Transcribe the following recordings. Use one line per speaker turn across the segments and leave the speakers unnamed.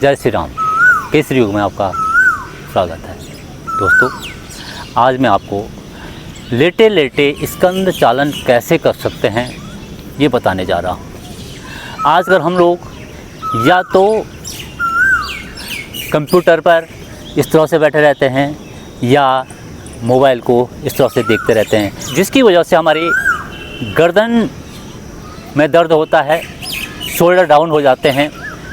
जय श्री राम। केसरी युग में आपका स्वागत है। दोस्तों, आज मैं आपको लेटे लेटे स्कंद चालन कैसे कर सकते हैं ये बताने जा रहा हूँ। आजकल हम लोग या तो कंप्यूटर पर इस तरह से बैठे रहते हैं या मोबाइल को इस तरह से देखते रहते हैं, जिसकी वजह से हमारी गर्दन में दर्द होता है, शोल्डर डाउन हो जाते हैं,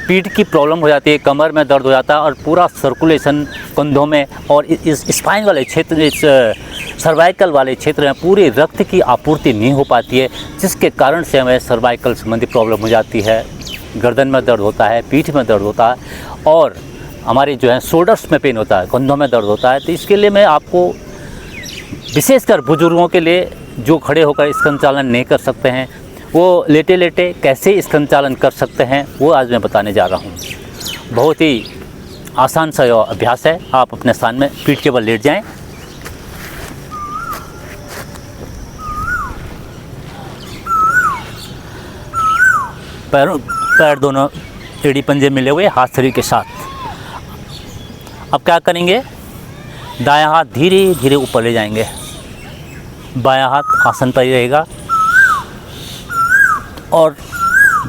पीठ की प्रॉब्लम हो जाती है, कमर में दर्द हो जाता है और पूरा सर्कुलेशन कंधों में और इस स्पाइन वाले क्षेत्र, इस सर्वाइकल वाले क्षेत्र में पूरी रक्त की आपूर्ति नहीं हो पाती है, जिसके कारण से हमें सर्वाइकल संबंधी प्रॉब्लम हो जाती है। गर्दन में दर्द होता है, पीठ में दर्द होता है और हमारे जो है शोल्डर्स में पेन होता है, कंधों में दर्द होता है। तो इसके लिए मैं आपको विशेषकर बुजुर्गों के लिए जो खड़े होकर स्कंद चालन नहीं कर सकते हैं, वो लेटे लेटे कैसे स्कंद चालन कर सकते हैं वो आज मैं बताने जा रहा हूँ। बहुत ही आसान सा यह अभ्यास है। आप अपने स्थान में पीठ के बल लेट जाएं। पैर दोनों एड़ी पंजे मिले हुए, हाथ शरीर के साथ। अब क्या करेंगे, दायां हाथ धीरे धीरे ऊपर ले जाएंगे, बायां हाथ आसन पर ही रहेगा और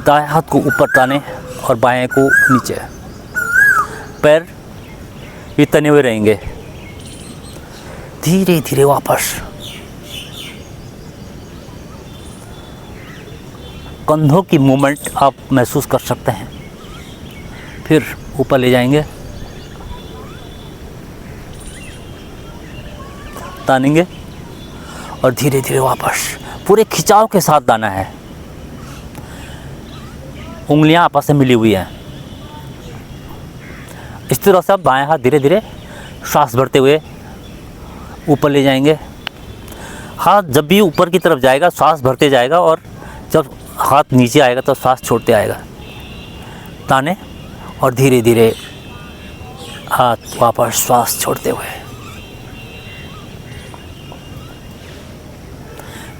दाएं हाथ को ऊपर ताने और बाएं को नीचे। पैर भी तने हुए रहेंगे। धीरे धीरे वापस कंधों की मूवमेंट आप महसूस कर सकते हैं। फिर ऊपर ले जाएंगे, तानेंगे और धीरे धीरे वापस। पूरे खिंचाव के साथ दाना है। उंगलियां आपस में मिली हुई हैं। इस तरह से आप बाएं हाथ धीरे धीरे सांस भरते हुए ऊपर ले जाएंगे। हाथ जब भी ऊपर की तरफ जाएगा सांस भरते जाएगा और जब हाथ नीचे आएगा तो सांस छोड़ते आएगा। ताने और धीरे धीरे हाथ वापस सांस छोड़ते हुए।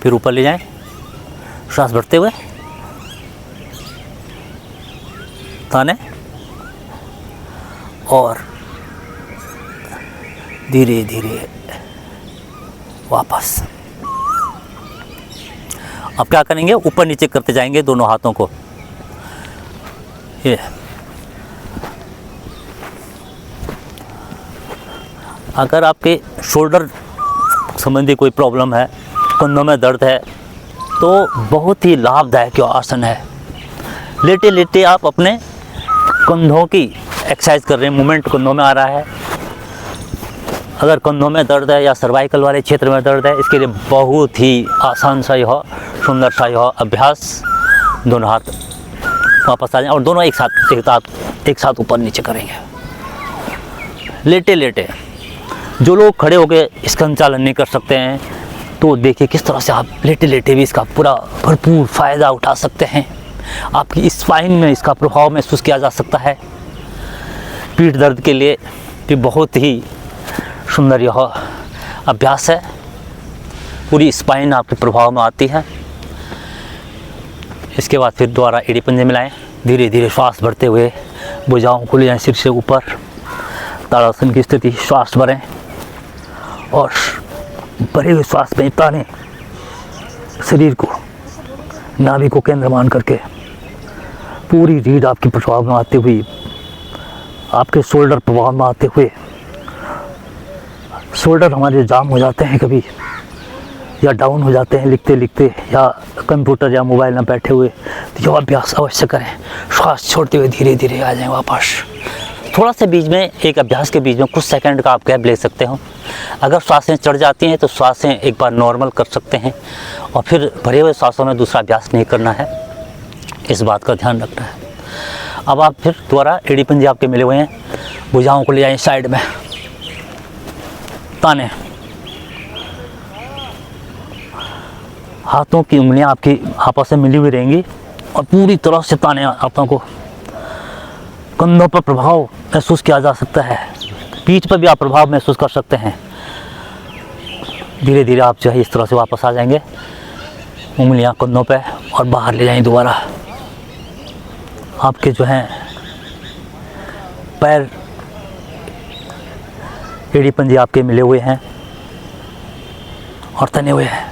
फिर ऊपर ले जाएं, सांस भरते हुए, ताने और धीरे धीरे वापस। अब क्या करेंगे, ऊपर नीचे करते जाएंगे दोनों हाथों को। ये अगर आपके शोल्डर संबंधी कोई प्रॉब्लम है, कंधों में दर्द है, तो बहुत ही लाभदायक आसन है। लेटे लेटे आप अपने कंधों की एक्सरसाइज कर रहे हैं, मूवमेंट कंधों में आ रहा है। अगर कंधों में दर्द है या सर्वाइकल वाले क्षेत्र में दर्द है, इसके लिए बहुत ही आसान सा यह सुंदर सा यह अभ्यास। दोनों हाथ वापस आ जाएं और दोनों एक साथ ऊपर नीचे करेंगे लेटे लेटे। जो लोग खड़े होकर स्कंद चालन नहीं कर सकते हैं, तो देखिए किस तरह से आप लेटे लेटे भी इसका पूरा भरपूर फ़ायदा उठा सकते हैं। आपकी स्पाइन में इसका प्रभाव महसूस किया जा सकता है। पीठ दर्द के लिए भी बहुत ही सुंदर यह अभ्यास है। पूरी स्पाइन आपके प्रभाव में आती है। इसके बाद फिर दोबारा एड़ी पंजे मिलाएं, धीरे धीरे श्वास भरते हुए भुजाओं को ले जाएं सिर से ऊपर। ताड़ासन की स्थिति, श्वास भरें और भरे हुए श्वास में तानें शरीर को, नाभि को केंद्र मान करके। पूरी रीढ़ आपकी प्रभाव में आते हुए, आपके शोल्डर प्रभाव में आते हुए। शोल्डर हमारे जाम हो जाते हैं कभी या डाउन हो जाते हैं लिखते लिखते या कंप्यूटर या मोबाइल में बैठे हुए, तो यह अभ्यास अवश्य करें। श्वास छोड़ते हुए धीरे धीरे आ जाएं वापस। थोड़ा सा बीच में, एक अभ्यास के बीच में कुछ सेकंड का आप गैप ले सकते हो। अगर सांसें चढ़ जाती हैं तो सांसें एक बार नॉर्मल कर सकते हैं और फिर भरे हुए सांसों में दूसरा अभ्यास नहीं करना है। इस बात का ध्यान रखना है। अब आप फिर दोबारा एड़ी पंजे आपके मिले हुए हैं, भुजाओं को ले जाएं साइड में, ताने। हाथों की उंगलियां आपकी आपस में मिली हुई रहेंगी और पूरी तरह से ताने हाथों को। कंधों पर प्रभाव महसूस किया जा सकता है, पीठ पर भी आप प्रभाव महसूस कर सकते हैं। धीरे धीरे आप जो है इस तरह से वापस आ जाएंगे, उंगलियां कंधों पे और बाहर ले जाएं दोबारा। आपके जो हैं पैर एड़ी पंजे आपके मिले हुए हैं और तने हुए हैं,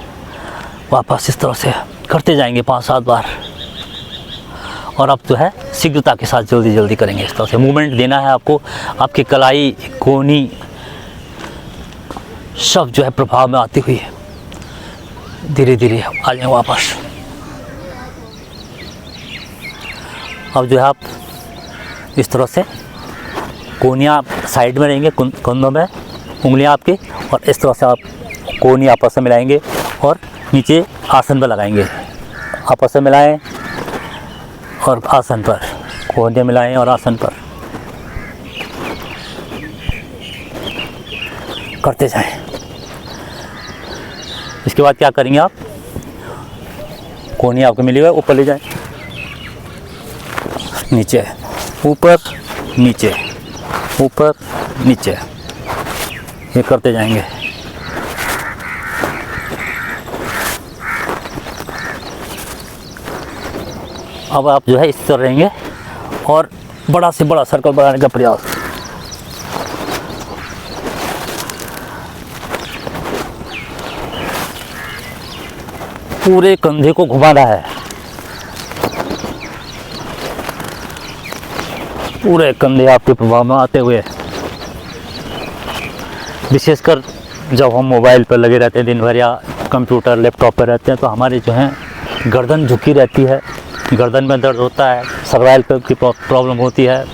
वापस इस तरह से करते जाएंगे 5-7 बार। और अब जो है शीघ्रता के साथ जल्दी जल्दी करेंगे, इस तरह से मूवमेंट देना है आपको। आपकी कलाई, कोहनी सब जो है प्रभाव में आती हुई धीरे धीरे आ जाए वापस। अब जो है आप इस तरह से कोहनियाँ साइड में रहेंगे, कंधों में उंगलियां आपकी, और इस तरह से आप कोहनी आपस में मिलाएंगे और नीचे आसन पर लगाएंगे। आपस में मिलाएं और आसन पर, कोहनियाँ मिलाएं और आसन पर करते जाएं। इसके बाद क्या करेंगे आप, कोहनियाँ आपको मिली हुई ऊपर ले जाएं, नीचे, ऊपर नीचे, ऊपर नीचे, ये करते जाएंगे। अब आप जो है इस तरह रहेंगे और बड़ा से बड़ा सर्कल बनाने का प्रयास। पूरे कंधे को घुमाना है, पूरे कंधे आपके प्रभाव में आते हुए। विशेषकर जब हम मोबाइल पर लगे रहते हैं दिन भर या कंप्यूटर लैपटॉप पर रहते हैं तो हमारे जो है गर्दन झुकी रहती है, गर्दन में दर्द होता है, सर्वाइकल की प्रॉब्लम होती है,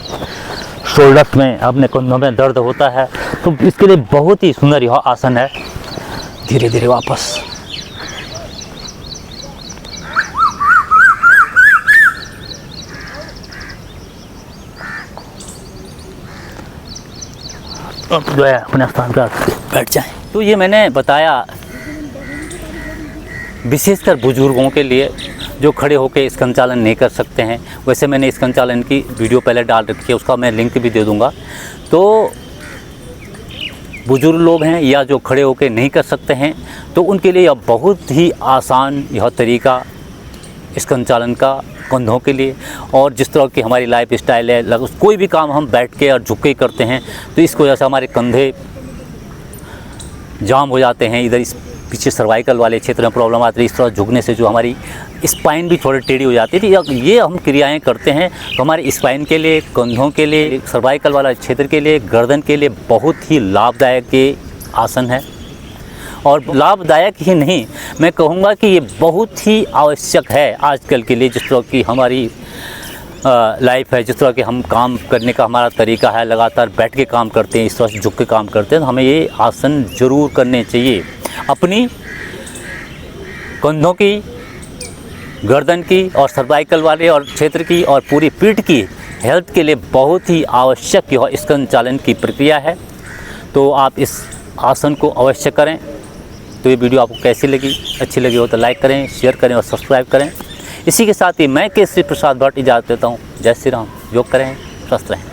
शोल्डर्स में, अपने कंधों में दर्द होता है। तो इसके लिए बहुत ही सुंदर यह आसन है। धीरे धीरे वापस, अब जो है अपने स्थान पर बैठ जाएं। तो ये मैंने बताया विशेषकर बुजुर्गों के लिए जो खड़े होकर स्कंद चालन नहीं कर सकते हैं। वैसे मैंने स्कंद चालन की वीडियो पहले डाल रखी है, उसका मैं लिंक भी दे दूंगा। तो बुजुर्ग लोग हैं या जो खड़े होकर नहीं कर सकते हैं तो उनके लिए यह बहुत ही आसान यह तरीका स्कंद चालन का कंधों के लिए। और जिस तरह की हमारी लाइफ स्टाइल है, कोई भी काम हम बैठ के और झुक के करते हैं तो इसकी वजह से हमारे कंधे जाम हो जाते हैं। इधर इस पीछे सर्वाइकल वाले क्षेत्र में प्रॉब्लम आती है। इस तरह झुकने से जो हमारी स्पाइन भी थोड़ी टेढ़ी हो जाती है। तो ये हम क्रियाएं करते हैं तो हमारे स्पाइन के लिए, कंधों के लिए, सर्वाइकल वाला क्षेत्र के लिए, गर्दन के लिए बहुत ही लाभदायक ये आसन है। और लाभदायक ही नहीं, मैं कहूँगा कि ये बहुत ही आवश्यक है आजकल के लिए। जिस तरह की हमारी लाइफ है, जिस तरह के हम काम करने का हमारा तरीका है, लगातार बैठ के काम करते हैं, इस तरह से झुक के काम करते हैं, तो हमें ये आसन ज़रूर करने चाहिए। अपनी कंधों की, गर्दन की और सर्वाइकल वाले और क्षेत्र की और पूरी पीठ की हेल्थ के लिए बहुत ही आवश्यक यह स्कंद चालन की प्रक्रिया है। तो आप इस आसन को अवश्य करें। तो ये वीडियो आपको कैसी लगी, अच्छी लगी हो तो लाइक करें, शेयर करें और सब्सक्राइब करें। इसी के साथ ही मैं केसरी प्रसाद भट्ट इजाज़त देता हूँ। जय श्री राम। योग करें, स्वस्थ रहें।